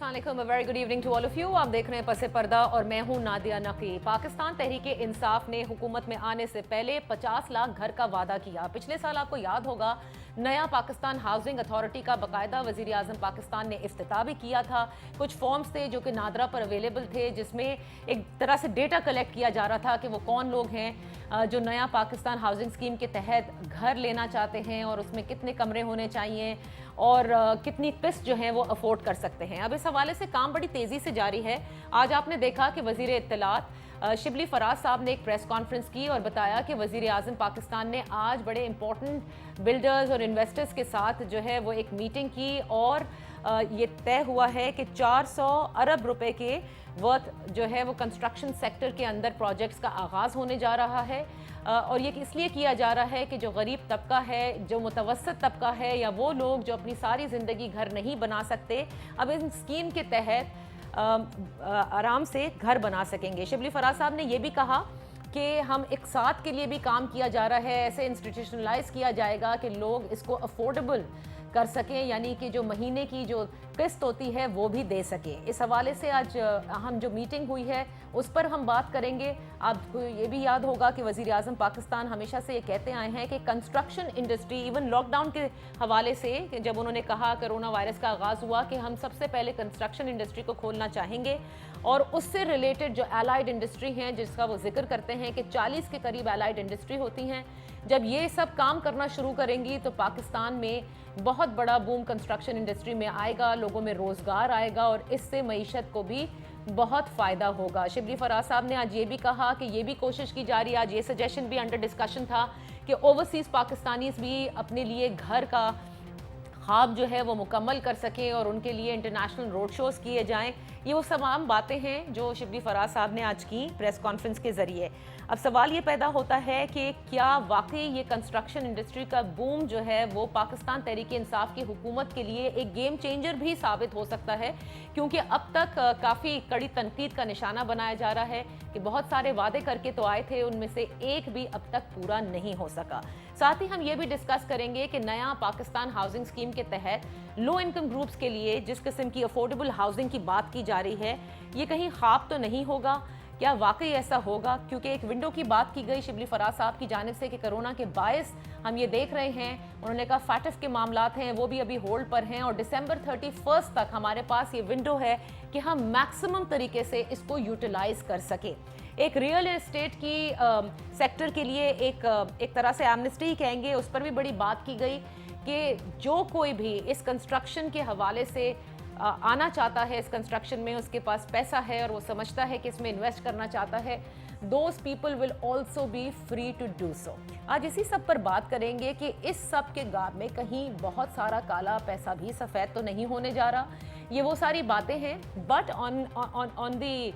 अस्सलाम very good evening to all of you. आप देख रहे हैं पसे पर्दा और मैं हूं नादिया नकी। पाकिस्तान तहरीक इंसाफ ने हुकूमत में आने से पहले 50 लाख घर का वादा किया। पिछले साल आपको याद होगा नया पाकिस्तान हाउसिंग अथॉरिटी का बाकायदा वजीर आजम पाकिस्तान ने इफ्तिताह भी किया था। कुछ फॉर्म्स थे जो कि नादरा पर अवेलेबल थे, जिसमें एक तरह से डेटा कलेक्ट किया जा रहा था कि वो कौन लोग हैं जो नया पाकिस्तान हाउसिंग स्कीम के तहत घर लेना चाहते हैं और उसमें कितने कमरे होने चाहिए और कितनी किस्त जो है वो अफोर्ड कर सकते हैं। अब इस हवाले से काम बड़ी तेज़ी से जारी है। आज आपने देखा कि वज़ीर इत्तलात शिबली फराज साहब ने एक प्रेस कॉन्फ्रेंस की और बताया कि वज़ीर आज़म पाकिस्तान ने आज बड़े इंपॉर्टेंट बिल्डर्स और इन्वेस्टर्स के साथ जो है वो एक मीटिंग की और ये तय हुआ है कि 400 अरब रुपए के वर्थ जो है वो कंस्ट्रक्शन सेक्टर के अंदर प्रोजेक्ट्स का आगाज़ होने जा रहा है। और ये इसलिए किया जा रहा है कि जो गरीब तबका है, जो मुतवस्सित तबका है या वो लोग जो अपनी सारी ज़िंदगी घर नहीं बना सकते, अब इस स्कीम के तहत आराम से घर बना सकेंगे। शिबली फराज साहब ने यह भी कहा कि हम एक साथ के लिए भी काम किया जा रहा है, ऐसे इंस्टीट्यूशनलाइज किया जाएगा कि लोग इसको अफोर्डेबल कर सकें, यानी कि जो महीने की जो किस्त होती है वो भी दे सकें। इस हवाले से आज हम जो मीटिंग हुई है उस पर हम बात करेंगे। आपको ये भी याद होगा कि वज़ीर आज़म पाकिस्तान हमेशा से ये कहते आए हैं कि कंस्ट्रक्शन इंडस्ट्री, इवन लॉकडाउन के हवाले से जब उन्होंने कहा कोरोना वायरस का आगाज़ हुआ कि हम सबसे पहले कंस्ट्रक्शन इंडस्ट्री को खोलना चाहेंगे और उससे रिलेटेड जो एलाइड इंडस्ट्री हैं जिसका वो जिक्र करते हैं कि 40 के करीब एलाइड इंडस्ट्री होती हैं, जब ये सब काम करना शुरू करेंगी तो पाकिस्तान में बहुत बड़ा बूम कंस्ट्रक्शन इंडस्ट्री में आएगा, लोगों में रोज़गार आएगा और इससे मईशत को भी बहुत फ़ायदा होगा। शिबली फराज साहब ने आज ये भी कहा कि ये भी कोशिश की जा रही है, आज ये सजेशन भी अंडर डिस्कशन था कि ओवरसीज़ पाकिस्तानीज़ भी अपने लिए घर का ख्वाब जो है वो मुकम्मल कर सकें और उनके लिए इंटरनेशनल रोड शोज़ किए जाएं। ये वो तमाम बातें हैं जो शिबली फराज साहब ने आज की प्रेस कॉन्फ्रेंस के ज़रिए। अब सवाल ये पैदा होता है कि क्या वाकई ये कंस्ट्रक्शन इंडस्ट्री का बूम जो है वो पाकिस्तान तहरीक इंसाफ की हुकूमत के लिए एक गेम चेंजर भी साबित हो सकता है, क्योंकि अब तक काफ़ी कड़ी तनकीद का निशाना बनाया जा रहा है कि बहुत सारे वादे करके तो आए थे, उनमें से एक भी अब तक पूरा नहीं हो सका। साथ ही हम ये भी डिस्कस करेंगे कि नया पाकिस्तान हाउसिंग स्कीम के तहत लो इनकम ग्रुप्स के लिए जिस किस्म की अफोर्डेबल हाउसिंग की बात की जा रही है, ये कहीं ख्वाब तो नहीं होगा, क्या वाकई ऐसा होगा? क्योंकि एक विंडो की बात की गई शिबली फराज साहब की जानिब से कि कोरोना के बायस हम ये देख रहे हैं, उन्होंने कहा फैटफ के मामलात हैं वो भी अभी होल्ड पर हैं और दिसंबर 31 तक हमारे पास ये विंडो है कि हम मैक्सिमम तरीके से इसको यूटिलाइज कर सकें। एक रियल एस्टेट की सेक्टर के लिए एक तरह से एमनेस्टी ही कहेंगे, उस पर भी बड़ी बात की गई कि जो कोई भी इस कंस्ट्रक्शन के हवाले से आना चाहता है, इस कंस्ट्रक्शन में उसके पास पैसा है और वो समझता है कि इसमें इन्वेस्ट करना चाहता है, those people will also be free to do so. आज इसी सब पर बात करेंगे कि इस सब के गाब में कहीं बहुत सारा काला पैसा भी सफ़ेद तो नहीं होने जा रहा। ये वो सारी बातें हैं, but on the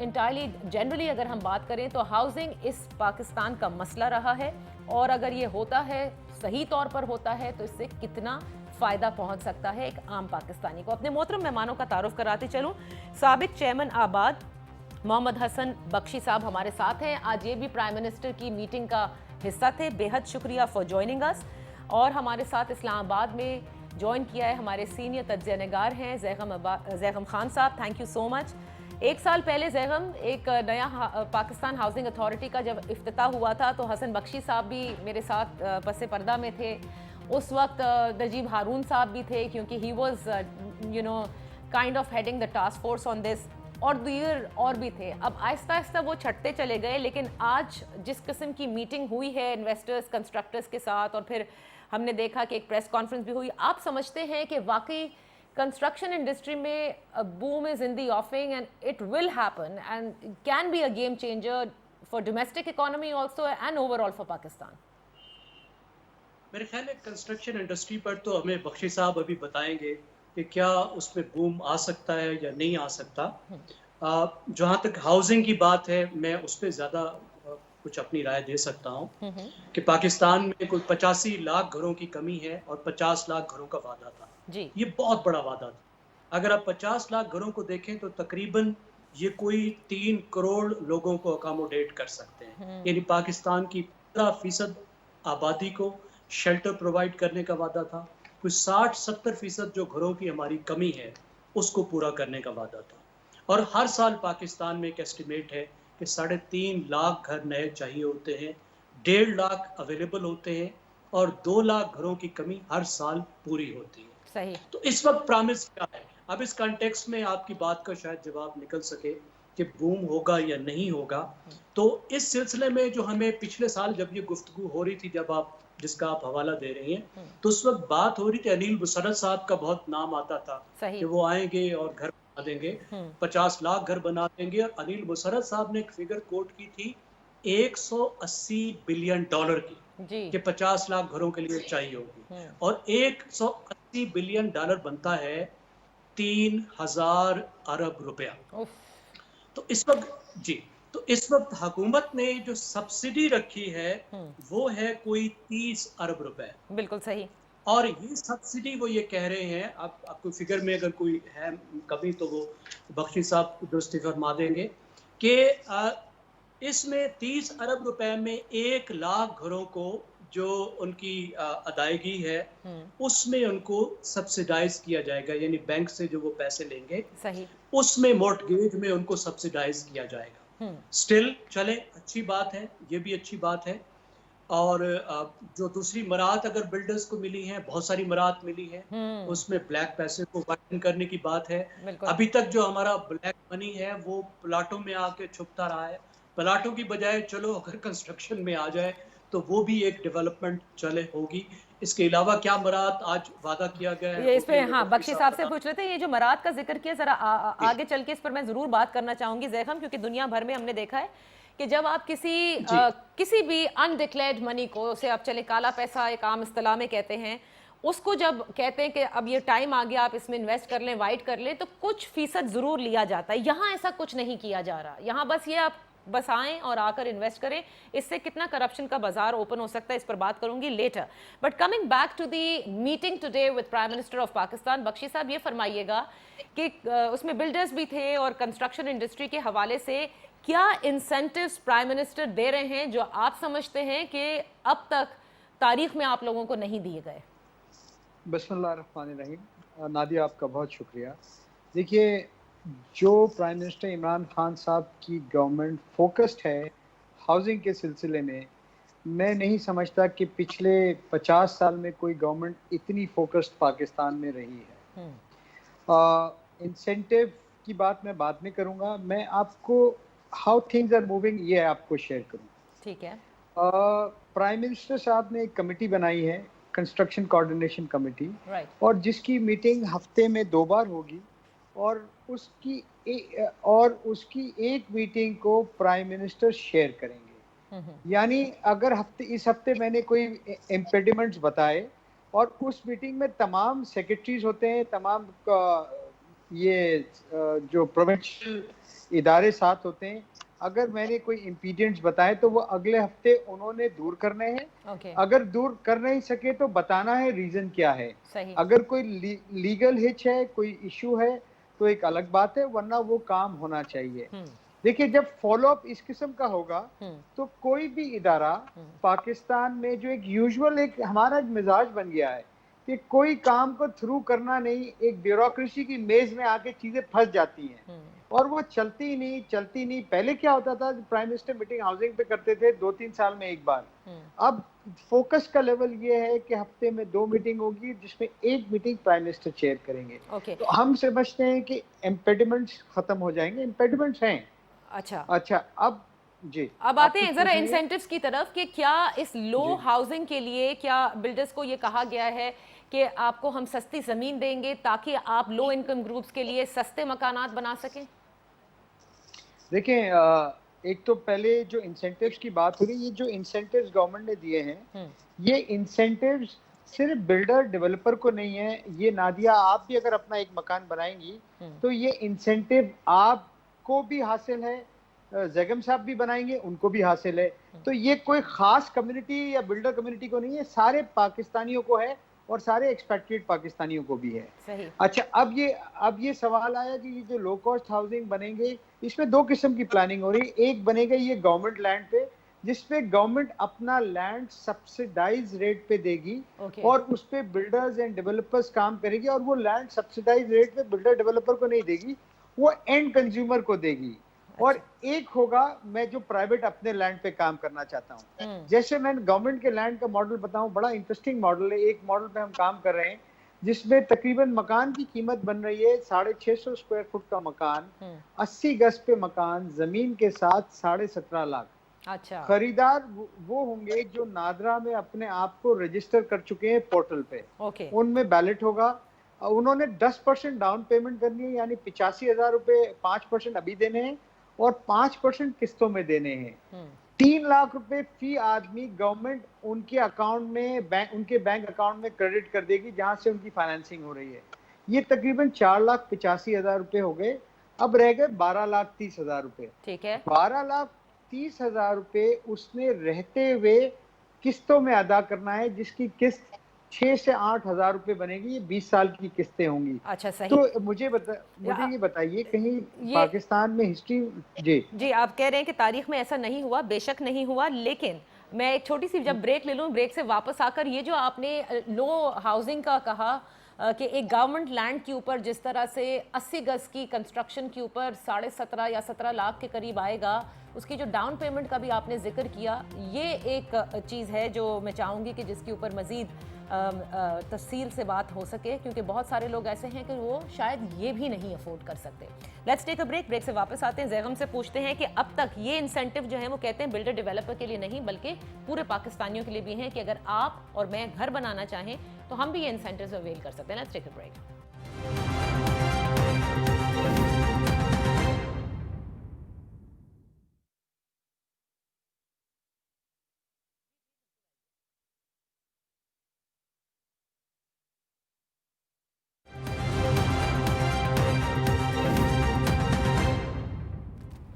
entirely generally अगर हम बात करें तो हाउसिंग इस पाकिस्तान का मसला रहा है और अगर ये होता है, सही तौर पर होता है, तो इससे कितना फ़ायदा पहुंच सकता है एक आम पाकिस्तानी को। अपने मोहतरम मेहमानों का तारुफ कराते चलूँ। साबिक चेयरमैन आबाद मोहम्मद हसन बख्शी साहब हमारे साथ हैं। आज ये भी प्राइम मिनिस्टर की मीटिंग का हिस्सा थे। बेहद शुक्रिया फॉर जॉइनिंग अस। और हमारे साथ इस्लामाबाद में ज्वाइन किया है हमारे सीनियर तज्ज़िया निगार हैं जैगम खान साहब। Thank you so much. एक साल पहले जैगम एक नया पाकिस्तान हाउसिंग अथॉरिटी का जब इफ्तिताह हुआ था तो हसन बख्शी साहब भी मेरे साथ पसे पर्दा में थे। उस वक्त नजीब हारून साहब भी थे क्योंकि he was kind of heading the task force on this, और दीर और भी थे। अब आहिस्ता आहिस्ता वो छटते चले गए, लेकिन आज जिस किस्म की मीटिंग हुई है इन्वेस्टर्स कंस्ट्रक्टर्स के साथ और फिर हमने देखा कि एक प्रेस कॉन्फ्रेंस भी हुई, आप समझते हैं कि वाकई कंस्ट्रक्शन इंडस्ट्री में boom is in the ऑफिंग and it will happen and can be a game changer for domestic economy also and overall for Pakistan? मेरे ख्याल है कंस्ट्रक्शन इंडस्ट्री पर तो हमें बख्शी साहब अभी बताएंगे कि क्या उसमें बूम आ सकता है या नहीं आ सकता। जहाँ तक हाउसिंग की बात है, मैं उस पर ज़्यादा कुछ अपनी राय दे सकता हूँ कि पाकिस्तान में कोई 85 लाख घरों की कमी है और 50 लाख घरों का वादा था। जी। ये बहुत बड़ा वादा था। अगर आप 50 लाख घरों को देखें तो तकरीबन ये कोई 3 करोड़ लोगों को अकोमोडेट कर सकते हैं। यानी पाकिस्तान की 15% आबादी को शेल्टर प्रोवाइड करने का वादा था। कुछ 60-70% जो घरों की हमारी कमी है उसको पूरा करने का वादा था। और हर साल पाकिस्तान में एक एस्टिमेट है कि 3.5 लाख घर नए चाहिए होते हैं, 1.5 लाख अवेलेबल होते हैं और 2 लाख घरों की कमी हर साल पूरी होती है। सही। तो इस वक्त प्रॉमिस क्या है? अब इस कॉन्टेक्स्ट में आपकी बात का शायद जवाब निकल सके कि बूम होगा या नहीं होगा। तो इस सिलसिले में जो हमें पिछले साल जब ये गुफ्तगू हो रही थी, जब आप जिसका आप हवाला दे रही हैं, तो उस वक्त बात हो रही थी, अनिल मुशर्रफ साहब का बहुत नाम आता था सही। कि वो आएंगे और घर बना देंगे, 50 लाख घर बना देंगे। और अनिल मुशर्रफ साहब ने एक फिगर कोट की थी 180 बिलियन डॉलर की, जी। कि 50 लाख घरों के लिए चाहिए होगी। और 180 बिलियन डॉलर बनता है 3,000 अरब रुपया। उफ। तो इस वक्त जी, तो इस वक्त हुकूमत ने जो सब्सिडी रखी है वो है कोई 30 अरब रुपए। बिल्कुल सही। और ये सब्सिडी वो ये कह रहे हैं, अब आपको फिगर में अगर कोई है कमी तो वो बख्शी साहब दुरुस्ती फरमा देंगे, कि इसमें 30 अरब रुपए में 1 लाख घरों को जो उनकी अदायगी है उसमें उनको सब्सिडाइज किया जाएगा, यानी बैंक से जो वो पैसे लेंगे सही। उसमें मॉर्टगेज में उनको सब्सिडाइज किया जाएगा। स्टिल चले, अच्छी बात है, ये भी अच्छी बात है। और जो दूसरी मराहत अगर बिल्डर्स को मिली हैं, बहुत सारी मराहत मिली है, उसमें ब्लैक पैसे को वाइडन करने की बात है। अभी तक जो हमारा ब्लैक मनी है वो प्लाटों में आके छुपता रहा है। प्लाटों की बजाय चलो अगर कंस्ट्रक्शन में आ जाए तो वो भी एक डेवलपमेंट चले होगी। इसके अलावा क्या मराहत आज वादा किया गया है? ये इस पे हाँ बख्शी बख्शी साहब से बता। पूछ रहे थे, ये जो मराहत का जिक्र किया जरा आगे चल के इस पर मैं जरूर बात करना चाहूंगी जैखम, क्योंकि दुनिया भर में हमने देखा है कि जब आप किसी भी अनडिक्लेयर्ड मनी को, उसे आप चले काला पैसा एक आम इस्तेलाह में कहते हैं, उसको जब कहते हैं कि अब ये टाइम आ गया आप इसमें इन्वेस्ट कर लें, वाइट कर लें, तो कुछ फीसद जरूर लिया जाता है। यहाँ ऐसा कुछ नहीं किया जा रहा। यहाँ बस ये आप बस आएं और आकर इन्वेस्ट करें। इससे कितना करप्शन का बाजार ओपन हो सकता है इस पर बात करूंगी later. But coming back to the meeting today with prime minister of Pakistan, Bakshi साहब ये फरमाइएगा कि उसमें बिल्डर्स भी थे और कंस्ट्रक्शन इंडस्ट्री के हवाले से क्या इंसेंटिव्स प्राइम मिनिस्टर दे रहे हैं जो आप समझते हैं कि अब तक तारीख में आप लोगों को नहीं दिए गए? बिस्मिल्लाहिर्रहमानिर्रहीम। नादिया, आपका बहुत शुक्रिया। देखिए, जो प्राइम मिनिस्टर इमरान खान साहब की गवर्नमेंट फोकस्ड है हाउसिंग के सिलसिले में, मैं नहीं समझता कि पिछले 50 साल में कोई गवर्नमेंट इतनी फोकस्ड पाकिस्तान में रही है। इंसेंटिव की बात मैं बाद में करूंगा, मैं आपको हाउ थिंग्स आर मूविंग ये आपको शेयर करूं। ठीक है। प्राइम मिनिस्टर साहब ने एक कमेटी बनाई है, कंस्ट्रक्शन कोऑर्डिनेशन कमेटी, और जिसकी मीटिंग हफ्ते में 2 बार होगी, और उसकी एक मीटिंग को प्राइम मिनिस्टर शेयर करेंगे। यानी अगर इस हफ्ते मैंने कोई इम्पेडिमेंट्स बताए और उस मीटिंग में तमाम सेक्रेटरीज होते हैं, तमाम ये जो प्रोविंशियल इदारे साथ होते हैं, अगर मैंने कोई इम्पीडियंट्स बताए तो वो अगले हफ्ते उन्होंने दूर करने हैं। अगर दूर कर नहीं सके तो बताना है रीजन क्या है। अगर कोई लीगल हिच है, कोई इशू है, तो एक अलग बात है, वरना वो काम होना चाहिए। देखिए, जब फॉलोअप इस किस्म का होगा तो कोई भी इदारा पाकिस्तान में, जो एक यूजुअल एक हमारा मिजाज बन गया है कि कोई काम को थ्रू करना नहीं, एक ब्यूरोक्रेसी की मेज में आके चीजें फंस जाती हैं और वो चलती नहीं। पहले क्या होता था, प्राइम मिनिस्टर मीटिंग हाउसिंग पे करते थे 2-3 साल में एक बार। अब फोकस का लेवल ये है कि हफ्ते में 2 मीटिंग होगी, जिसमें एक मीटिंग प्राइम मिनिस्टर चेयर करेंगे। तो हम समझते हैं कि इम्पेडिमेंट्स खत्म हो जाएंगे। इम्पेडिमेंट्स हैं। अच्छा, अब जी, अब आते हैं जरा इंसेंटिव्स की तरफ कि क्या इस लो हाउसिंग के लिए क्या बिल्डर्स को ये कहा गया है कि आपको हम सस्ती जमीन देंगे ताकि आप लो इनकम ग्रुप्स के लिए सस्ते मकानात बना सकें? देखिए, एक तो पहले जो इंसेंटिव्स की बात हो रही है, ये जो इंसेंटिव्स गवर्नमेंट ने दिए हैं, ये इंसेंटिव्स सिर्फ बिल्डर डेवलपर को नहीं है। ये नादिया, आप भी अगर अपना एक मकान बनाएंगी तो ये इंसेंटिव आपको भी हासिल है, जैगम साहब भी बनाएंगे उनको भी हासिल है। तो ये कोई खास कम्युनिटी या बिल्डर कम्युनिटी को नहीं है, सारे पाकिस्तानियों को है और सारे एक्सपेट्रिएट पाकिस्तानियों को भी है। सही। अच्छा, अब ये सवाल आया कि ये जो लो कॉस्ट हाउसिंग बनेंगे, इसमें 2 किस्म की प्लानिंग हो रही है। एक बनेगा ये गवर्नमेंट लैंड पे, जिसमें गवर्नमेंट अपना लैंड सब्सिडाइज रेट पे देगी ओके और उस पे बिल्डर्स एंड डेवलपर्स काम करेगी, और वो लैंड सब्सिडाइज रेट पे बिल्डर डेवलपर को नहीं देगी, वो एंड कंज्यूमर को देगी। और अच्छा एक होगा मैं जो प्राइवेट अपने लैंड पे काम करना चाहता हूँ, जैसे मैं गवर्नमेंट के लैंड का मॉडल बताऊं, बड़ा इंटरेस्टिंग मॉडल है। एक मॉडल पे हम काम कर रहे हैं जिसमें तकरीबन मकान की कीमत बन रही है 650 स्क्वायर फुट का मकान, 80 गज पे मकान, जमीन के साथ 17.5 लाख। अच्छा खरीदार वो होंगे जो नादरा में अपने आप को रजिस्टर कर चुके हैं पोर्टल पे, ओके उनमें बैलेट होगा। उन्होंने 10% डाउन पेमेंट करनी है, यानी 85,000 रुपए 5% अभी देने हैं और 5% किस्तों में देने हैं। 3 लाख रुपए फी आदमी गवर्नमेंट उनके अकाउंट में उनके बैंक अकाउंट में क्रेडिट कर देगी जहां से उनकी फाइनेंसिंग हो रही है। ये तकरीबन 4,85,000 रुपए हो गए। अब रह गए 12,30,000 रुपए। ठीक है 12,30,000 रुपए उसने रहते हुए किस्तों में अदा करना है, जिसकी किस्त 6 से 8,000 रुपए बनेगी। ये 20 साल की किस्तें होंगी। अच्छा सही तो मुझे ये बताइए, कहीं ये पाकिस्तान में हिस्ट्री जी जी आप कह रहे हैं कि तारीख में ऐसा नहीं हुआ, बेशक नहीं हुआ, लेकिन मैं एक छोटी सी जब ब्रेक ले लूं, ब्रेक से वापस आकर ये जो आपने लो हाउसिंग का कहा कि एक गवर्नमेंट लैंड के ऊपर जिस तरह से 80 गज की कंस्ट्रक्शन के ऊपर 17.5 या 17 लाख के करीब आएगा, उसकी जो डाउन पेमेंट का भी आपने जिक्र किया, ये एक चीज़ है जो मैं चाहूँगी कि जिसके ऊपर मज़ीद तफसील से बात हो सके, क्योंकि बहुत सारे लोग ऐसे हैं कि वो शायद ये भी नहीं अफोर्ड कर सकते। Let's take a break, break से वापस आते हैं। जैगम से पूछते हैं कि अब तक ये इंसेंटिव जो है वो कहते हैं बिल्डर डेवलपर के लिए नहीं बल्कि पूरे पाकिस्तानियों के लिए भी हैं कि अगर आप और मैं घर बनाना चाहें तो हम भी ये इंसेंटिव्स अवेल कर सकते हैं। Let's take a break.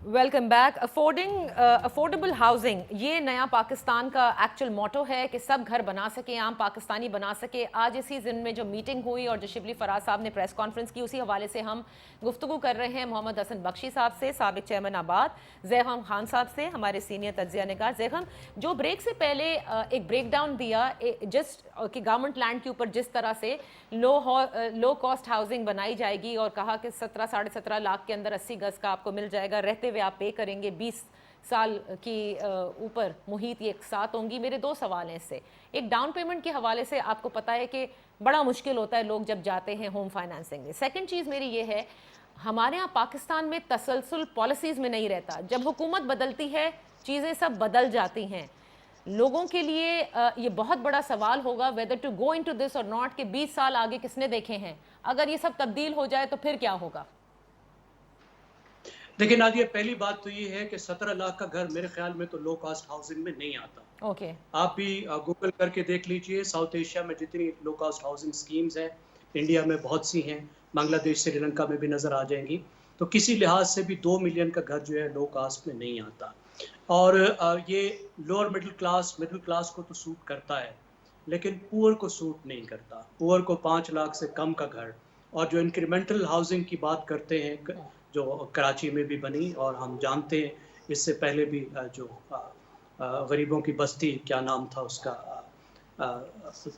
Welcome back. Affordable housing, ये नया पाकिस्तान का एक्चुअल मोटो है कि सब घर बना सके, आम पाकिस्तानी बना सके। आज इसी दिन में जो मीटिंग हुई और जो शिबली फराज साहब ने प्रेस कॉन्फ्रेंस की, उसी हवाले से हम गुफ्तगू कर रहे हैं मोहम्मद हसन बख्शी साहब से, साबिक चेयरमैन आबाद, जैगम खान साहब से, हमारे सीनियर तज्जिया निगार। जैगम, जो ब्रेक से पहले एक ब्रेक डाउन दिया जस्ट कि गवर्नमेंट लैंड के ऊपर जिस तरह से लो कॉस्ट हाउसिंग बनाई जाएगी और कहा कि 17 साढ़े 17 लाख के अंदर 80 गज का आपको मिल जाएगा, रहते हुए आप पे करेंगे 20 साल की ऊपर मुहित ये एक साथ होंगी। मेरे दो सवाल हैं इससे। एक, डाउन पेमेंट के हवाले से आपको पता है कि बड़ा मुश्किल होता है लोग जब जाते हैं होम फाइनेंसिंग में। सेकंड चीज़ मेरी ये है, हमारे यहाँ पाकिस्तान में तसलसल पॉलिसीज़ में नहीं रहता, जब हुकूमत बदलती है चीज़ें सब बदल जाती हैं। लोगों के लिए ये बहुत बड़ा सवाल होगा whether to go into this और नॉट, कि 20 साल आगे किसने देखे हैं, अगर ये सब तब्दील हो जाए तो फिर क्या होगा? देखिए नादिया, पहली बात तो ये है कि 17 लाख का घर मेरे ख्याल में तो लो कास्ट हाउसिंग में नहीं आता। ओके आप भी गूगल करके देख लीजिए, साउथ एशिया में जितनी लो कास्ट हाउसिंग स्कीम्स हैं, इंडिया में बहुत सी हैं, बांग्लादेश श्रीलंका में भी नज़र आ जाएंगी, तो किसी लिहाज से भी 2 मिलियन का घर जो है लो कास्ट में नहीं आता। और ये लोअर मिडिल क्लास को तो सूट करता है, लेकिन पुअर को सूट नहीं करता। पुअर को 5 लाख से कम का घर, और जो इंक्रीमेंटल हाउसिंग की बात करते हैं जो कराची में भी बनी, और हम जानते हैं इससे पहले भी जो गरीबों की बस्ती, क्या नाम था उसका,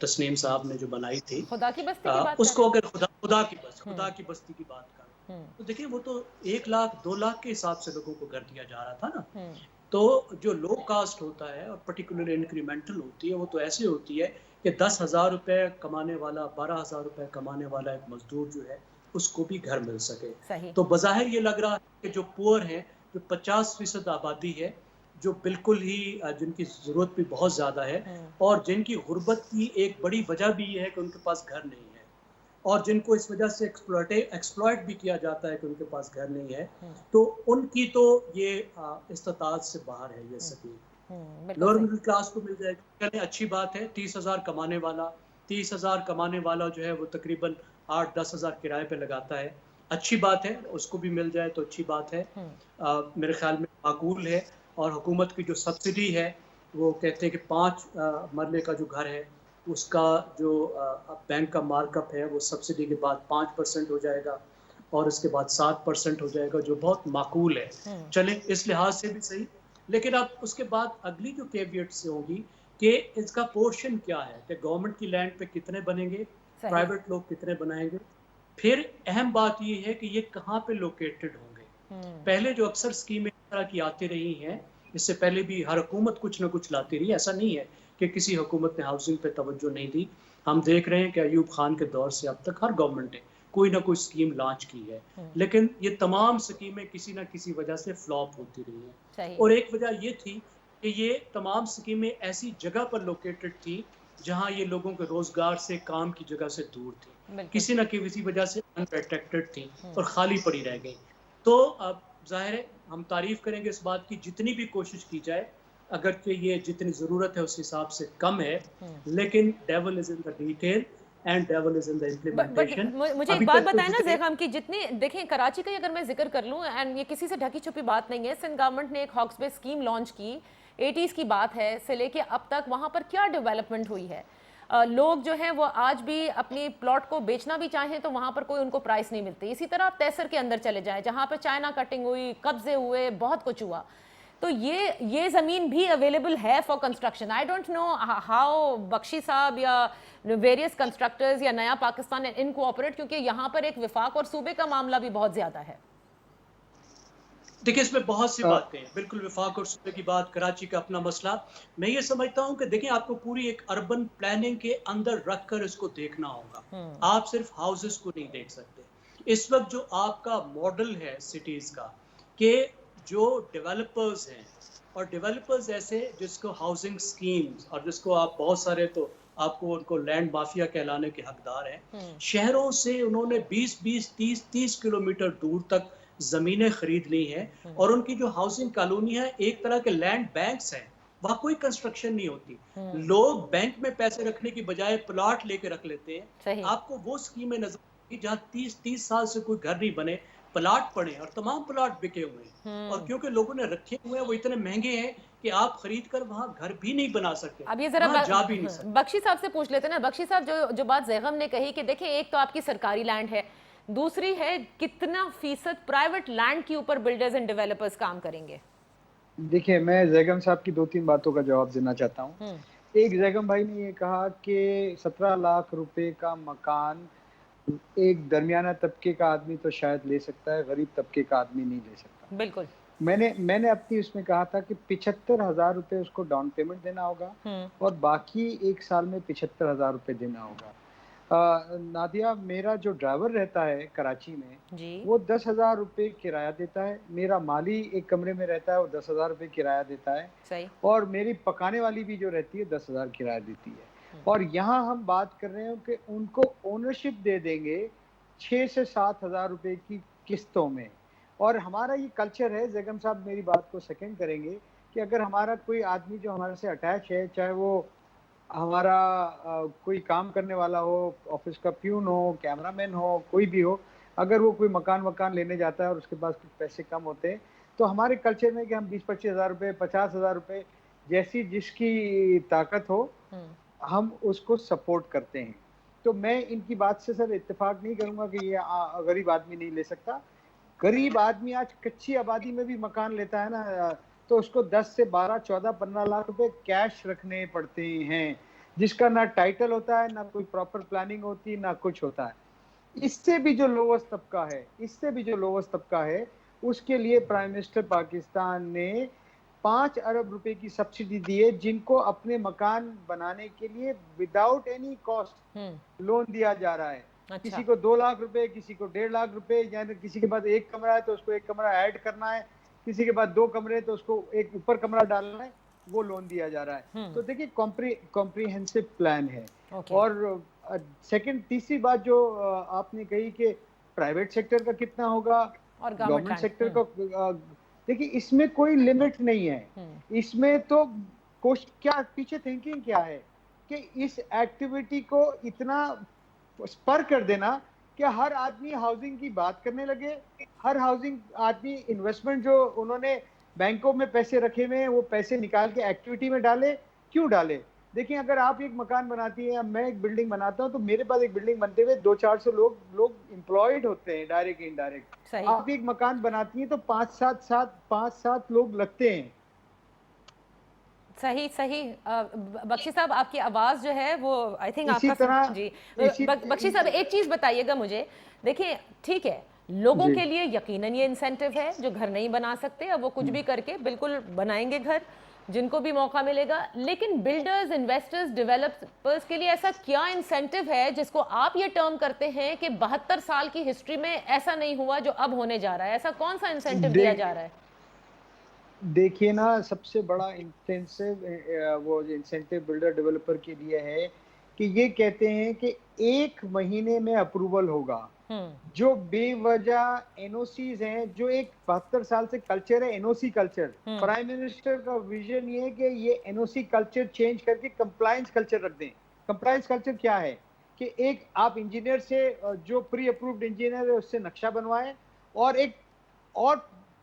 तस्नीम साहब ने जो बनाई थी, खुदा की बस्ती की बात उसको अगर खुदा की बस्ती की बात करें तो देखिए वो तो 1 लाख 2 लाख के हिसाब से लोगों को घर दिया जा रहा था ना। तो जो लो कास्ट होता है और पर्टिकुलर इंक्रीमेंटल होती है, वो तो ऐसे होती है कि 10,000 रुपए कमाने वाला, 12,000 रुपए कमाने वाला एक मजदूर जो है उसको भी घर मिल सके। सही। तो बज़ाहिर ये लग रहा है कि जो पुअर है, जो 50% आबादी है, जो बिल्कुल ही जिनकी ज़रूरत भी बहुत ज़्यादा है, और जिनकी गुर्बत की एक बड़ी वजह भी ये है कि उनके पास घर नहीं है, और जिनको इस वजह से एक्सप्लॉइट भी किया जाता है कि उनके पास घर नहीं है, तो उनकी तो ये इस्तादात से बाहर है ये सकीम। लोअर मिडिल क्लास को मिल जाएगी, चले अच्छी बात है। 30,000 कमाने वाला जो है वो तकरीबन 8-10 हज़ार किराए पे लगाता है, अच्छी बात है, उसको भी मिल जाए तो अच्छी बात है। मेरे ख्याल में माकूल है। और हुकूमत की जो सब्सिडी है, वो कहते हैं कि 5 मरले का जो घर है उसका जो बैंक का मार्कअप है वो सब्सिडी के बाद 5% हो जाएगा, और उसके बाद 7% हो जाएगा, जो बहुत माकूल है। चले इस लिहाज से भी सही। लेकिन अब उसके बाद अगली जो कैवियट्स होगी कि इसका पोर्शन क्या है, कि गवर्नमेंट की लैंड पे कितने बनेंगे, सही। प्राइवेट लोग कितने बनाएंगे। फिर अहम बात ये है कि ये कहाँ पे लोकेटेड होंगे। पहले जो अक्सर स्कीमें इस तरह की आती रही हैं, इससे पहले भी हर हुकूमत कुछ ना कुछ लाती रही, ऐसा नहीं है कि किसी हुकूमत ने हाउसिंग पे तवज्जो नहीं दी। हम देख रहे हैं कि अयूब खान के दौर से अब तक हर गवर्नमेंट ने कोई ना कोई स्कीम लॉन्च की है, लेकिन ये तमाम स्कीमें किसी ना किसी वजह से फ्लॉप होती रही हैं। सही। और एक वजह ये थी कि ये तमाम स्कीमें ऐसी जगह पर लोकेटेड थी जहां ये लोगों के रोजगार से, काम की जगह से दूर थी, किसी न किसी वजह से अनप्रोटेक्टेड थी और खाली पड़ी रह गई। तो अब जाहिर है हम तारीफ करेंगे इस बात की, जितनी भी कोशिश की जाए, अगर ये जितनी ज़रूरत है उस हिसाब से कम है, लेकिन devil is in the detail and devil is in the implementation. मुझे एक बात बताएं ना ज़ैगम की, जितनी देखें कराची का अगर मैं जिक्र कर लूं, एंड ये किसी से ढकी छुपी बात नहीं है, सिंध गवर्नमेंट ने एक हॉक्स पे स्कीम लॉन्च की, 80s की बात है, से लेके अब तक वहां पर क्या डेवलपमेंट हुई है। लोग जो हैं वो आज भी अपनी प्लॉट को बेचना भी चाहें तो वहां पर कोई उनको प्राइस नहीं मिलती। इसी तरह आप तहसर के अंदर चले जाएं जहां पर चाइना कटिंग हुई, कब्जे हुए, बहुत कुछ हुआ। तो ये ज़मीन भी अवेलेबल है for construction. I don't know how Bakshi साहब या वेरियस कंस्ट्रक्टर्स या नया पाकिस्तान इन कोऑपरेट, क्योंकि यहाँ पर एक विफाक और सूबे का मामला भी बहुत ज़्यादा है। देखिए इसमें बहुत सी बातें हैं, बिल्कुल विफाक और सूबे की बात, कराची का अपना मसला। मैं ये समझता हूँ कि देखिए आपको पूरी एक अर्बन प्लानिंग के अंदर रखकर इसको देखना होगा, आप सिर्फ हाउसेस को नहीं देख सकते। इस वक्त जो आपका मॉडल है सिटीज का, कि जो डेवलपर्स हैं, और डेवलपर्स ऐसे जिसको हाउसिंग स्कीम्स, और जिसको आप बहुत सारे तो आपको उनको लैंड माफिया कहलाने के हकदार हैं, शहरों से उन्होंने 20-20, 30-30 किलोमीटर दूर तक जमीनें खरीद ली हैं, और उनकी जो हाउसिंग कॉलोनी है एक तरह के लैंड बैंक्स हैं, वहाँ कोई कंस्ट्रक्शन नहीं होती। लोग बैंक में पैसे रखने की बजाय प्लॉट लेके रख लेते हैं। आपको वो स्कीमें नजर आएगी जहाँ 30-30 साल से कोई घर नहीं बने, प्लॉट पड़े और तमाम प्लॉट बिके हुए हैं, और क्योंकि लोगों ने रखे हुए हैं वो इतने महंगे हैं कि आप खरीद कर वहाँ घर भी नहीं बना सकते। अब ये जरा जा भी नहीं सकते। बख्शी साहब से पूछ लेते हैं ना। बख्शी साहब, जो बात ज़ैगम ने कही कि देखिए एक तो आपकी सरकारी लैंड है, दूसरी है कितना फीसद प्राइवेट लैंड के ऊपर बिल्डर्स एंड डेवलपर्स काम करेंगे। देखिए मैं ज़ैगम साहब की 2-3 बातों का जवाब देना चाहता हूँ। एक, ज़ैगम भाई ने ये कहा कि 17 लाख रुपए का मकान एक दरमियाना तबके का आदमी तो शायद ले सकता है, गरीब तबके का आदमी नहीं ले सकता। बिल्कुल। मैंने अपनी उसमें कहा था कि 75,000 रुपए उसको डाउन पेमेंट देना होगा और बाकी 1 साल में 75,000 रुपए देना होगा। नादिया, मेरा जो ड्राइवर रहता है कराची में जी। वो 10,000 रुपए किराया देता है। मेरा माली एक कमरे में रहता है, वो 10,000 रुपए किराया देता है। सही। और मेरी पकाने वाली भी जो रहती है 10,000 किराया देती है। और यहाँ हम बात कर रहे हैं कि उनको ओनरशिप दे देंगे 6 से 7,000 रुपए की किस्तों में। और हमारा ये कल्चर है, ज़ैगम साहब मेरी बात को सेकंड करेंगे, कि अगर हमारा कोई आदमी जो हमारे से अटैच है, चाहे वो हमारा कोई काम करने वाला हो, ऑफिस का प्यून हो, कैमरामैन हो, कोई भी हो, अगर वो कोई मकान लेने जाता है और उसके पास कुछ पैसे कम होते हैं, तो हमारे कल्चर में कि हम 20-25 हज़ार रुपये, 50,000 रुपये, जैसी जिसकी ताकत हो, हम उसको सपोर्ट करते हैं। तो मैं इनकी बात से सर इत्तेफाक नहीं करूंगा कि ये गरीब आदमी नहीं ले सकता। गरीब आदमी आज कच्ची आबादी में भी मकान लेता है ना, तो उसको 10 से 12, 14, 15 लाख रुपए कैश रखने पड़ते हैं, जिसका ना टाइटल होता है, ना कोई प्रॉपर प्लानिंग होती, ना कुछ होता है। इससे भी जो लोवेस्ट तबका है, उसके लिए प्राइम मिनिस्टर पाकिस्तान ने 5 अरब रुपए की सब्सिडी दी है, जिनको अपने मकान बनाने के लिए विदाउट एनी कॉस्ट लोन दिया जा रहा है। अच्छा। किसी को 2 लाख रुपए, किसी को 1.5 लाख रुपए, यानी किसी के पास 1 कमरा है तो उसको 1 कमरा ऐड करना है, किसी के पास 2 कमरे तो उसको एक ऊपर कमरा डालना है, वो लोन दिया जा रहा है। तो देखिए कॉम्प्रिहेंसिव प्लान है। और सेकंड, तीसरी बात जो आपने कही कि प्राइवेट सेक्टर का कितना होगा और गवर्नमेंट सेक्टर का, देखिए इसमें कोई लिमिट नहीं है। इसमें तो क्या पीछे थिंकिंग क्या है कि इस एक्टिविटी को इतना स्पर कर देना कि हर आदमी हाउसिंग की बात करने लगे, हर हाउसिंग आदमी इन्वेस्टमेंट जो उन्होंने बैंकों में पैसे रखे हुए हैं वो पैसे निकाल के एक्टिविटी में डाले। क्यों डाले? देखिए अगर आप एक मकान बनाती है, मैं एक बिल्डिंग बनाता हूँ, तो मेरे पास एक बिल्डिंग बनते हुए 200-400 लोग एम्प्लॉयड होते हैं, डायरेक्ट इनडायरेक्ट। आप एक मकान बनाती हैं तो 5-7 लोग लगते हैं। सही सही। बख्शी साहब, आपकी आवाज़ जो है वो आई थिंक इसी आपका तरह जी। इसी बख्शी साहब, एक चीज़ बताइएगा मुझे। देखिए, ठीक है, लोगों जी। के लिए यकीनन ये इंसेंटिव है जो घर नहीं बना सकते, अब वो कुछ भी करके बिल्कुल बनाएंगे घर, जिनको भी मौका मिलेगा। लेकिन बिल्डर्स, इन्वेस्टर्स, डेवलपर्स के लिए ऐसा क्या इंसेंटिव है जिसको आप ये टर्म करते हैं कि 72 साल की हिस्ट्री में ऐसा नहीं हुआ जो अब होने जा रहा है? ऐसा कौन सा इंसेंटिव दिया देख जा रहा है? देखिए ना, सबसे बड़ा इंटेंसिव वो इंसेंटिव बिल्डर डेवलपर के लिए है कि ये कहते हैं कि 1 महीने में अप्रूवल होगा। हम्म। जो बेवजह एनओसीज हैं, जो एक 72 साल से कल्चर है, एनओसी कल्चर, हम्म। प्राइम मिनिस्टर का विजन ये है कि ये एनओसी कल्चर चेंज करके कंप्लायंस कल्चर रख दें। कंप्लायंस कल्चर क्या है कि एक आप इंजीनियर से जो प्री अप्रूव्ड इंजीनियर है उससे नक्शा बनवाएं, और एक और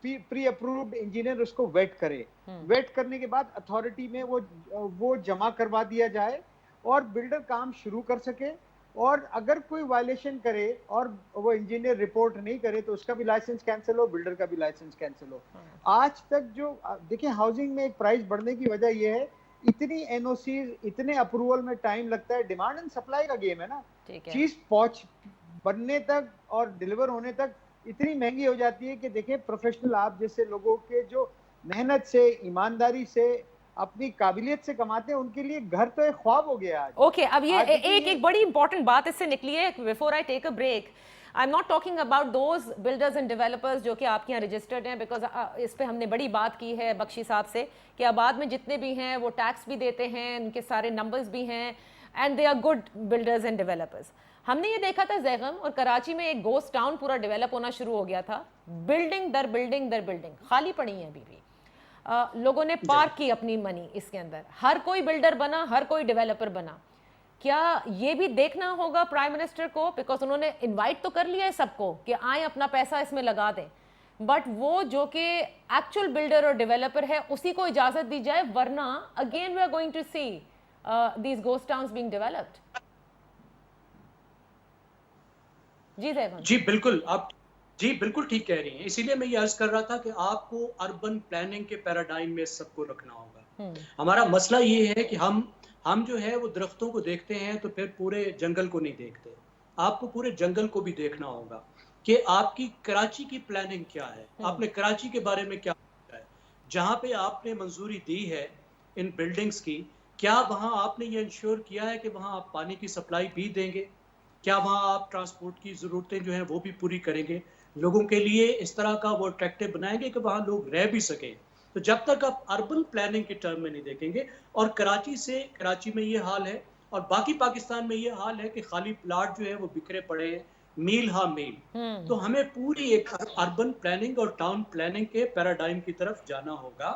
प्री अप्रूव्ड इंजीनियर उसको वेट करे। वेट करने के बाद अथॉरिटी में वो जमा करवा दिया जाए और बिल्डर काम शुरू कर सके। और अगर कोई वायलेशन करे और वो इंजीनियर रिपोर्ट नहीं करे तो उसका भी लाइसेंस कैंसिल हो, बिल्डर का भी लाइसेंस कैंसिल हो। आज तक जो देखिए, हाउसिंग में एक प्राइस बढ़ने की वजह यह है, इतनी एनओसीज, इतने अप्रूवल में टाइम लगता है। डिमांड एंड सप्लाई का गेम है ना। ठीक है। चीज पहुंच बनने तक और डिलीवर होने तक इतनी महंगी हो जाती है कि देखिए, प्रोफेशनल आप जैसे लोगों के जो मेहनत से, ईमानदारी से, अपनी काबिलियत से कमाते हैं, उनके लिए घर तो एक ख्वाब हो गया आज। ओके, अब ये आज देखिए एक बड़ी इंपॉर्टेंट बात इससे निकली है। Before I take a break, I am not talking about those builders and developers जो कि आपके यहाँ रजिस्टर्ड हैं, बिकॉज इस पे हमने बड़ी बात की है बख्शी साहब से कि आबाद में जितने भी हैं वो टैक्स भी देते हैं, उनके सारे नंबर्स भी हैं, and they are good builders and developers. हमने ये देखा था जैगम और कराची में एक गोस्ट टाउन पूरा डेवलप होना शुरू हो गया था, बिल्डिंग दर बिल्डिंग दर बिल्डिंग खाली पड़ी है अभी भी। लोगों ने पार्क की अपनी मनी इसके अंदर, हर कोई बिल्डर बना, हर कोई डेवलपर बना। क्या ये भी देखना होगा प्राइम मिनिस्टर को, बिकॉज उन्होंने इनवाइट तो कर लिया है सबको कि आए अपना पैसा इसमें लगा दें, बट वो जो कि एक्चुअल बिल्डर और डेवलपर है उसी को इजाजत दी जाए, वरना again we are going to see these ghost towns being developed. Ji Jaywant ji बिल्कुल, आप जी बिल्कुल ठीक कह रही हैं। इसीलिए मैं ये अर्ज कर रहा था कि आपको अर्बन प्लानिंग के पैराडाइम में सबको रखना होगा। हमारा मसला ये है कि हम जो है वो दरख्तों को देखते हैं तो फिर पूरे जंगल को नहीं देखते। आपको पूरे जंगल को भी देखना होगा कि आपकी कराची की प्लानिंग क्या है, आपने कराची के बारे में क्या सोचा है। जहाँ पे आपने मंजूरी दी है इन बिल्डिंग्स की, क्या वहाँ आपने ये इंश्योर किया है कि वहाँ आप पानी की सप्लाई भी देंगे? क्या वहाँ आप ट्रांसपोर्ट की ज़रूरतें जो हैं वो भी पूरी करेंगे? लोगों के लिए इस तरह का वो अट्रैक्टिव बनाएंगे कि वहाँ लोग रह भी सकें। तो जब तक आप अर्बन प्लानिंग के टर्म में नहीं देखेंगे, और कराची में ये हाल है और बाकी पाकिस्तान में ये हाल है कि खाली प्लाट जो है वो बिखरे पड़े हैं, मील हाँ मील। तो हमें पूरी एक अर्बन प्लानिंग और टाउन प्लानिंग के पैराडाइम की तरफ जाना होगा।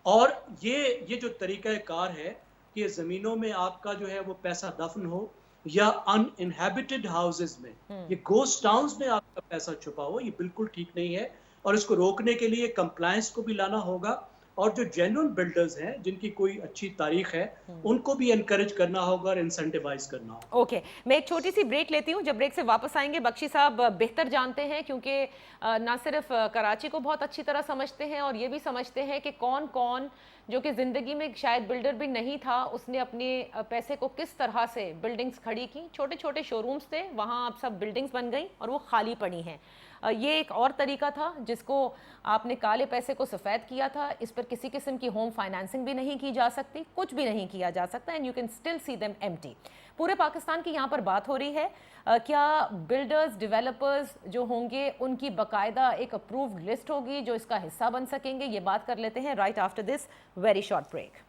और ये जो तरीका कार है कि ज़मीनों में आपका जो है वो पैसा दफन हो, या अनइनहैबिटेड हाउसेज में, ये गोस्ट टाउन्स में आपका पैसा छुपा हो, ये बिल्कुल ठीक नहीं है। और इसको रोकने के लिए कंप्लायंस को भी लाना होगा, और जो जेन्युइन बिल्डर्स हैं जिनकी कोई अच्छी तारीख है उनको भी एनकरेज करना होगा और इंसेंटिवाइज करना होगा। ओके, मैं एक छोटी सी ब्रेक लेती हूँ। जब ब्रेक से वापस आएंगे, बख्शी साहब बेहतर जानते हैं क्योंकि ना सिर्फ कराची को बहुत अच्छी तरह समझते हैं और ये भी समझते हैं कि कौन कौन जो कि ज़िंदगी में शायद बिल्डर भी नहीं था, उसने अपने पैसे को किस तरह से बिल्डिंग्स खड़ी की। छोटे छोटे शोरूम्स थे, वहाँ अब सब बिल्डिंग्स बन गई और वो खाली पड़ी हैं। ये एक और तरीका था जिसको आपने काले पैसे को सफ़ेद किया था। इस पर किसी किस्म की होम फाइनेंसिंग भी नहीं की जा सकती, कुछ भी नहीं किया जा सकता, and you can still see them empty. पूरे पाकिस्तान की यहाँ पर बात हो रही है। क्या बिल्डर्स, डेवलपर्स जो होंगे उनकी बाकायदा एक अप्रूव्ड लिस्ट होगी जो इसका हिस्सा बन सकेंगे? ये बात कर लेते हैं right after this very short break.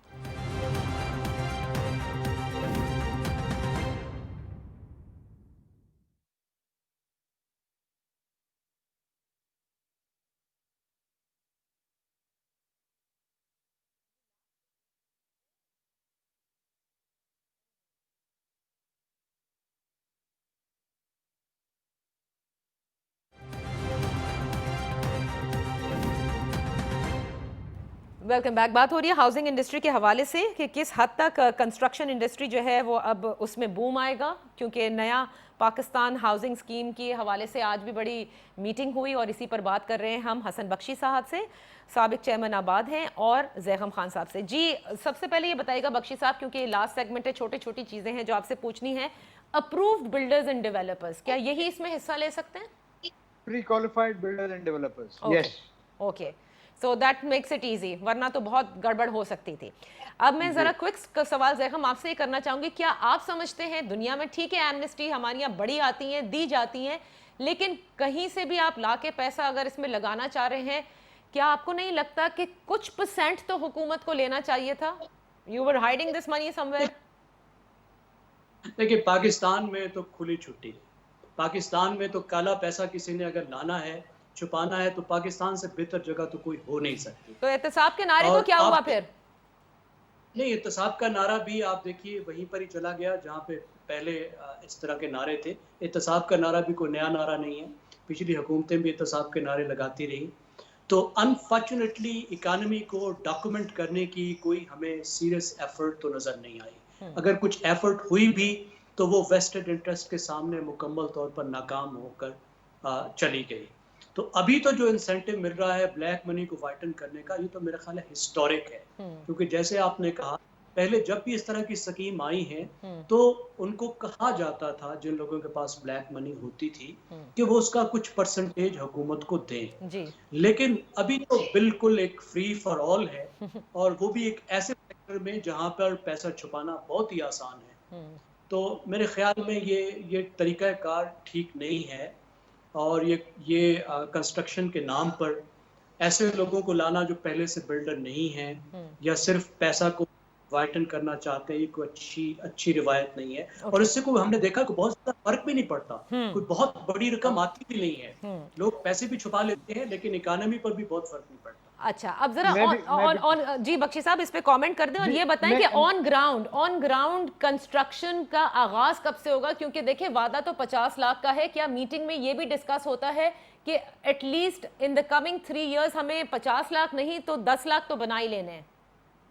Welcome back. बात हो रही है हाउसिंग इंडस्ट्री के हवाले से कि किस हद तक कंस्ट्रक्शन इंडस्ट्री जो है वो अब उसमें बूम आएगा, क्योंकि नया पाकिस्तान हाउसिंग स्कीम के हवाले से आज भी बड़ी मीटिंग हुई और इसी पर बात कर रहे हैं हम हसन बख्शी साहब से, साबिक चेयरमैन आबाद हैं, और जैगम खान साहब से। जी सबसे पहले ये बताइएगा बख्शी साहब, क्योंकि लास्ट सेगमेंट है, छोटी छोटी चीज़ें हैं जो आपसे पूछनी है। अप्रूव्ड बिल्डर्स एंड डेवलपर्स, क्या यही इसमें हिस्सा ले सकते हैं? Pre qualified builders and developers, okay yes. Okay, so that makes it easy, वरना तो बहुत गड़बड़ हो सकती थी। अब मैं जरा क्विक सवाल जैगम आपसे ये करना चाहूंगी, क्या आप समझते हैं दुनिया में ठीक है एमनेस्टी हमारी यहाँ बड़ी आती हैं, दी जाती हैं, लेकिन कहीं से भी आप लाके पैसा अगर इसमें लगाना चाह रहे हैं, क्या आपको नहीं लगता कि कुछ % तो हुकूमत को लेना चाहिए था? You were hiding this money somewhere. देखिए, पाकिस्तान में तो खुली छुट्टी है। पाकिस्तान में तो काला पैसा किसी ने अगर लाना है, छुपाना है, तो पाकिस्तान से बेहतर जगह तो कोई हो नहीं सकती। तो एहतसाब के नारे को और क्या हुआ आप फिर? नहीं, एहतसाब का नारा भी आप देखिए वहीं पर ही चला गया जहाँ पे पहले इस तरह के नारे थे। एहतसाब का नारा भी कोई नया नारा नहीं है, पिछली हुकूमतें भी एहतसाब के नारे लगाती रही। तो अनफॉर्चुनेटली इकानमी को डॉक्यूमेंट करने की कोई हमें सीरियस एफर्ट तो नज़र नहीं आई। अगर कुछ एफर्ट हुई भी तो वो वेस्टेड इंटरेस्ट के सामने मुकम्मल तौर पर नाकाम होकर चली गई। तो अभी तो जो इंसेंटिव मिल रहा है ब्लैक मनी को वाइटन करने का, ये तो मेरा ख्याल है हिस्टोरिक है, क्योंकि जैसे आपने कहा पहले जब भी इस तरह की स्कीम आई है तो उनको कहा जाता था जिन लोगों के पास ब्लैक मनी होती थी कि वो उसका कुछ परसेंटेज हुकूमत को दें जी लेकिन अभी तो बिल्कुल एक फ्री फॉर ऑल है और वो भी एक ऐसे सेक्टर में जहां पर पैसा छुपाना बहुत ही आसान है। तो मेरे ख्याल में ये तरीकाकार ठीक नहीं है और ये कंस्ट्रक्शन के नाम पर ऐसे लोगों को लाना जो पहले से बिल्डर नहीं है या सिर्फ पैसा को वाइटन करना चाहते हैं, ये कोई अच्छी रिवायत नहीं है। और इससे कोई हमने देखा कि बहुत ज्यादा फर्क भी नहीं पड़ता, कोई बहुत बड़ी रकम आती भी नहीं है, लोग पैसे भी छुपा लेते हैं लेकिन इकोनॉमी पर भी बहुत फर्क नहीं पड़ता। अच्छा, अब जरा जी बख्शी साहब इस पे कमेंट कर दें और जी, ये बताएं कि ऑन ग्राउंड कंस्ट्रक्शन का आगाज कब से होगा, क्योंकि देखिए वादा तो 50 लाख का है, क्या मीटिंग में ये भी डिस्कस होता है कि at least in the coming 3 years हमें 50 लाख नहीं तो 10 लाख तो बना ही लेने हैं?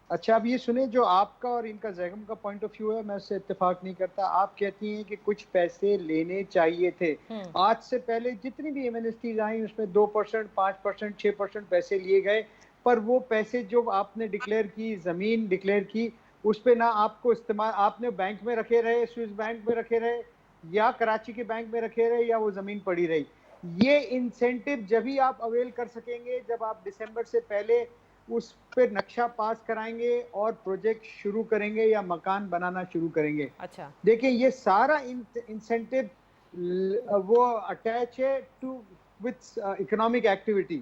अच्छा, अब ये सुने, जो आपका और इनका जैगम का पॉइंट ऑफ व्यू है, मैं उससे इत्तेफाक नहीं करता। आप कहती हैं कि कुछ पैसे लेने चाहिए थे। आज से पहले जितनी भी एमनेस्टीज आई उसमें 2%, 5%, 6% पैसे लिए गए, पर वो पैसे जो आपने डिक्लेयर की, जमीन डिक्लेयर की, उस पे ना आपको इस्तेमाल, आपने बैंक में रखे रहे, स्विस बैंक में रखे रहे या कराची के बैंक में रखे रहे या वो जमीन पड़ी रही। ये इंसेंटिव जब ही आप अवेल कर सकेंगे जब आप दिसंबर से पहले उस पर नक्शा पास कराएंगे और प्रोजेक्ट शुरू करेंगे या मकान बनाना शुरू करेंगे। अच्छा, देखिए ये सारा इंसेंटिव वो अटैच है टू विथ इकोनॉमिक एक्टिविटी।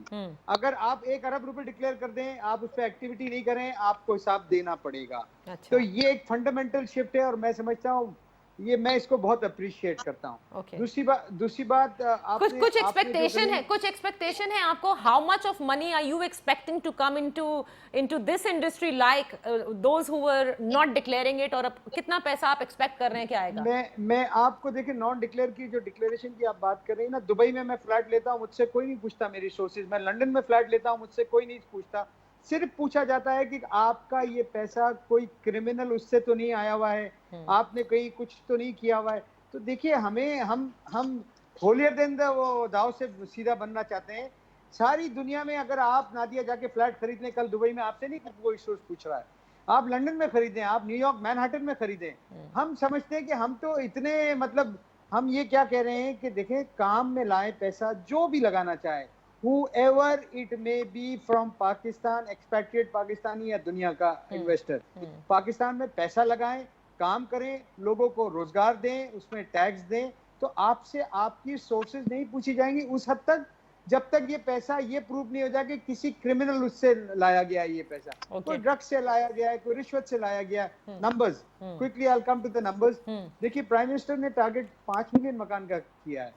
अगर आप 1 अरब रुपए डिक्लेयर कर दें, आप उस पर एक्टिविटी नहीं करें, आपको हिसाब देना पड़ेगा। अच्छा, तो ये एक फंडामेंटल शिफ्ट है और मैं समझता हूँ मैं इसको बहुत अप्रिशिएट करता हूँ। ओके। दूसरी बात आपने कुछ आपने एक्सपेक्टेशन है आपको, how much of money are you expecting to come into this industry like those who were not declaring it, और अब कितना पैसा आप एक्सपेक्ट कर रहे हैं कि आएगा? मैं आपको देखिए, नॉन डिक्लेयर की जो डिक्लेरेशन की आप बात कर रही हैं ना, दुबई में मैं फ्लैट लेता हूँ, मुझसे कोई नहीं पूछता मेरी सोर्सेज। मैं लंदन में फ्लैट लेता हूँ, मुझसे कोई नहीं पूछता। सिर्फ पूछा जाता है कि आपका ये पैसा कोई क्रिमिनल उससे तो नहीं आया हुआ है, आपने कहीं कुछ तो नहीं किया हुआ है। तो देखिए हमें हम होलियर देन वो दाव से सीधा बनना चाहते हैं। सारी दुनिया में अगर आप नादिया जाके फ्लैट खरीदने, कल दुबई में आपसे नहीं कोई सोर्स पूछ रहा है, आप लंदन में खरीदें, आप न्यूयॉर्क मैनहट्टन में खरीदें। हम समझते हैं कि हम तो इतने, मतलब हम ये क्या कह रहे हैं कि देखें, काम में लाए पैसा, जो भी लगाना चाहे, whoever it may be from Pakistan, expatriate Pakistani या दुनिया का इन्वेस्टर, पाकिस्तान में पैसा लगाएं, काम करें, लोगों को रोजगार दें, उसमें टैक्स दें, तो आपसे आपकी सोर्सेज नहीं पूछी जाएंगी उस हद तक जब तक ये पैसा ये प्रूव नहीं हो जाए कि किसी क्रिमिनल उससे लाया गया है। ये पैसा कोई ड्रग्स से लाया गया है, कोई रिश्वत से लाया गया है। Numbers quickly, I will come to the numbers. देखिए प्राइम मिनिस्टर ने टारगेट 5 मिलियन मकान का किया है,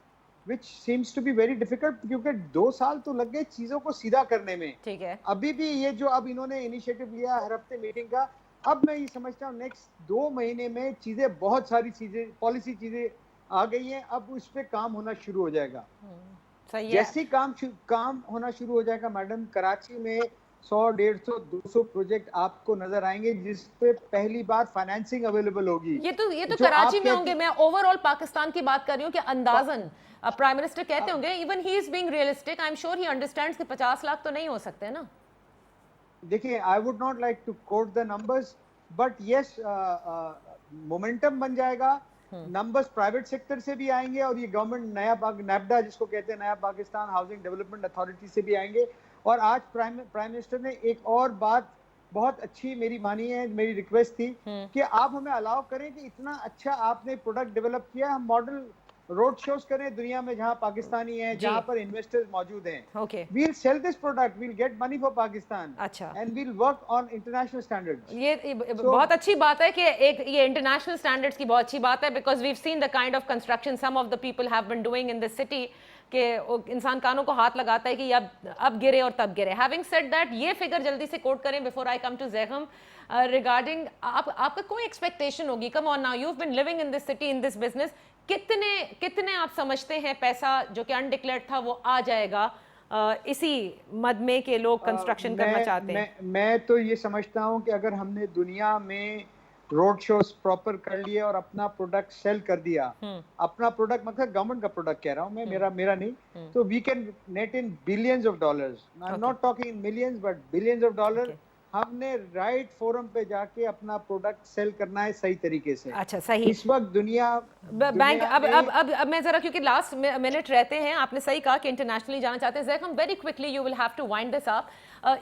which seems to be very difficult, क्योंकि 2 साल तो लग गए चीजों को सीधा करने में। ठीक है, अभी भी ये जो अब इन्होंने इनिशिएटिव लिया हर हफ्ते मीटिंग का, अब मैं ये समझता हूँ नेक्स्ट 2 महीने में चीजें, बहुत सारी चीजें, पॉलिसी चीजें आ गई हैं, अब उस पर काम होना शुरू हो जाएगा। सही है। जैसे काम होना शुरू हो जाएगा मैडम, कराची में 100, 150, 200 प्रोजेक्ट आपको नजर आएंगे जिस पे पहली बार फाइनेंसिंग अवेलेबल होगी। ये तो जो कराची आप में होंगे, मैं ओवरऑल पाकिस्तान की बात कर रही हूँ कि अंदाजन प्राइम मिनिस्टर कहते होंगे, even he is being realistic, I am sure he understands कि 50 लाख तो नहीं हो सकते ना। देखिए, I would not like to quote the numbers, but yes, momentum बन जाएगा। नंबर्स प्राइवेट सेक्टर से भी आएंगे और ये गवर्नमेंट नैपडा जिसको कहते हैं, नया पाकिस्तान हाउसिंग डेवलपमेंट अथॉरिटी से भी आएंगे। और आज प्राइम मिनिस्टर ने एक और बात बहुत अच्छी मेरी मानी है, मेरी रिक्वेस्ट थी कि आप हमें अलाउ करें कि इतना अच्छा आपने प्रोडक्ट डेवलप किया, हम मॉडल रोड शोज करें दुनिया में जहां पाकिस्तानी हैं, जहां पर इन्वेस्टर्स मौजूद हैं। Okay, we'll sell this product, we'll get money for Pakistan, अच्छा, and we'll work on international standards. ये बहुत अच्छी बात है कि एक ये इंटरनेशनल स्टैंडर्ड्स की बहुत अच्छी बात है, because we have seen the kind of construction some of the people have been doing in this city कि इंसान कानों को हाथ लगाता है कि अब गिरे और तब गिरे। हैविंग सेड दैट, ये फिगर जल्दी से कोट करें before I come to Zaigham, regarding आपका कोई एक्सपेक्टेशन होगी, come on now, you have been living in this city, in this business, कितने आप समझते हैं पैसा जो कि अनडिक्लेयर्ड था वो आ जाएगा इसी मद में के लोग कंस्ट्रक्शन करना चाहते हैं? मैं तो ये समझता हूँ कि अगर हमने दुनिया में रोड शोज प्रॉपर कर लिए और अपना प्रोडक्ट सेल कर दिया, अपना प्रोडक्ट मतलब गवर्नमेंट का प्रोडक्ट कह रहा हूँ मैं, मेरा नहीं, तो we can net in billions of dollars, I am not talking in millions but billions of dollar. हमने राइट फोरम पे जाके अपना प्रोडक्ट सेल करना है सही तरीके से। अच्छा, सही। इस वक्त दुनिया बैंक अब मैं जरा, क्योंकि लास्ट मिनट रहते हैं, आपने सही कहा कि इंटरनेशनली जाना चाहते हैं, Zaigham very quickly you will have to wind this up.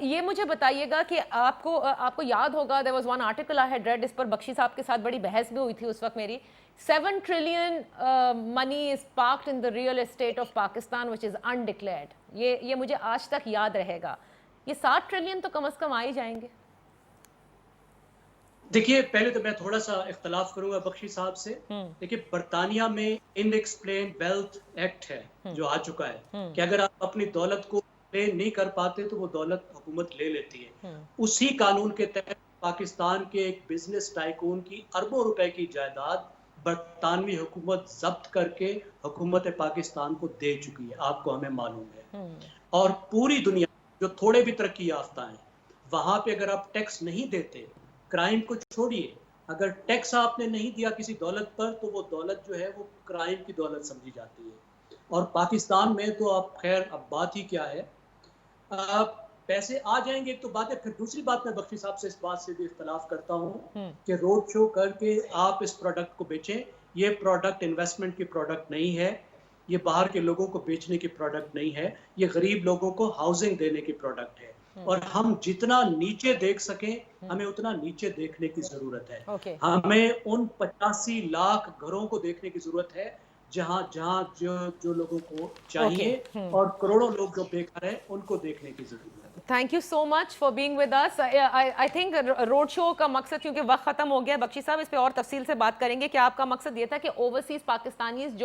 ये मुझे बताइएगा कि आपको याद होगा, there was one article I had read, इस पर बख्शी साहब के साथ बड़ी बहस भी हुई थी उस वक्त मेरी। 7 trillion money is parked in the real estate of Pakistan which is undeclared. ये मुझे आज तक याद रहेगा। ये 7 ट्रिलियन तो कम से कम आ ही जाएंगे। देखिए, पहले तो मैं थोड़ा सा इख्तलाफ करूंगा बख्शी साहब से। देखिए, बरतानिया में इनएक्सप्लेन्ड वेल्थ एक्ट है जो आ चुका है कि अगर आप अपनी दौलत को एक्सप्लेन नहीं कर पाते तो वो दौलत हुकूमत ले लेती है। उसी कानून के तहत पाकिस्तान के एक बिजनेस टाइकून की अरबों रुपए की जायदाद बरतानवी हुकूमत जब्त करके हुकूमत पाकिस्तान को दे चुकी है, आपको हमें मालूम है। और पूरी दुनिया जो थोड़े भी तरक्की याफ्ता हैं, वहां पे अगर आप टैक्स नहीं देते, क्राइम को छोड़िए, अगर टैक्स आपने नहीं दिया किसी दौलत पर, तो वो दौलत जो है वो क्राइम की दौलत समझी जाती है। और पाकिस्तान में तो आप खैर, अब बात ही क्या है, पैसे आ जाएंगे एक तो बात है, फिर दूसरी बात मैं बख्शी साहब से इस बात से भी इख्तलाफ करता हूँ कि रोड शो करके आप इस प्रोडक्ट को बेचें। ये प्रोडक्ट इन्वेस्टमेंट की प्रोडक्ट नहीं है, ये बाहर के लोगों को बेचने की प्रोडक्ट नहीं है, ये गरीब लोगों को हाउसिंग देने की प्रोडक्ट है। और हम जितना नीचे देख सकें, हमें उतना नीचे देखने की जरूरत है। हमें उन 85 लाख घरों को देखने की जरूरत है जहां जो लोगों को चाहिए, और करोड़ों लोग जो बेकार हैं उनको देखने की जरूरत है। Thank you so much for being with us. I think road show का मकसद, क्योंकि वक्त खत्म हो गया, बख्शी साहब इस पे और तफसील से बात करेंगे कि आपका मकसद ये था कि ओवरसीज पाकिस्तानीज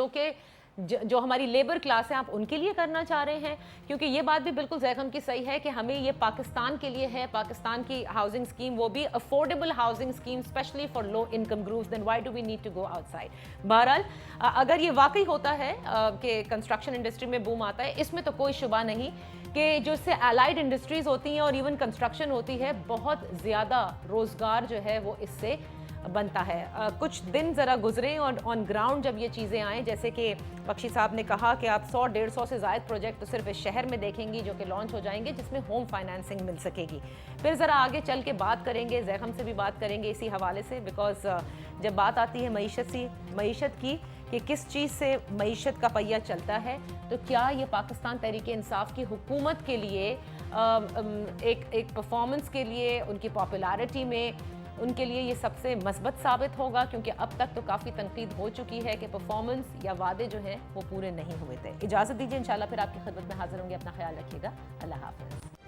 जो हमारी लेबर क्लास है, आप उनके लिए करना चाह रहे हैं, क्योंकि ये बात भी बिल्कुल ज़ैकम की सही है कि हमें ये पाकिस्तान के लिए है, पाकिस्तान की हाउसिंग स्कीम, वो भी affordable housing scheme, specially for low income groups, then why do we need to go outside. बहरहाल, अगर ये वाकई होता है कि कंस्ट्रक्शन इंडस्ट्री में बूम आता है, इसमें तो कोई शुबा नहीं कि जो इससे एलाइड इंडस्ट्रीज होती हैं और इवन कंस्ट्रक्शन होती है, बहुत ज़्यादा रोज़गार जो है वो इससे बनता है। कुछ दिन ज़रा गुजरे और ऑन ग्राउंड जब ये चीज़ें आएँ, जैसे कि बख्शी साहब ने कहा कि आप 100-150 से ज़ायद प्रोजेक्ट तो सिर्फ इस शहर में देखेंगी जो कि लॉन्च हो जाएंगे, जिसमें होम फाइनेंसिंग मिल सकेगी। फिर ज़रा आगे चल के बात करेंगे, ज़ैकम से भी बात करेंगे इसी हवाले से, बिकॉज जब बात आती है मईशत की कि किस चीज़ से मईशत का पहिया चलता है, तो क्या ये पाकिस्तान तहरीक इंसाफ की हुकूमत के लिए एक परफॉर्मेंस के लिए, उनकी पॉपुलैरिटी में, उनके लिए ये सबसे मस्बत साबित होगा, क्योंकि अब तक तो काफ़ी तनकीद हो चुकी है कि परफॉर्मेंस या वादे जो हैं वो पूरे नहीं हुए थे। इजाज़त दीजिए, इंशाल्लाह फिर आपकी खिदमत में हाजिर होंगे। अपना ख्याल रखिएगा। अल्लाह हाफ़िज़।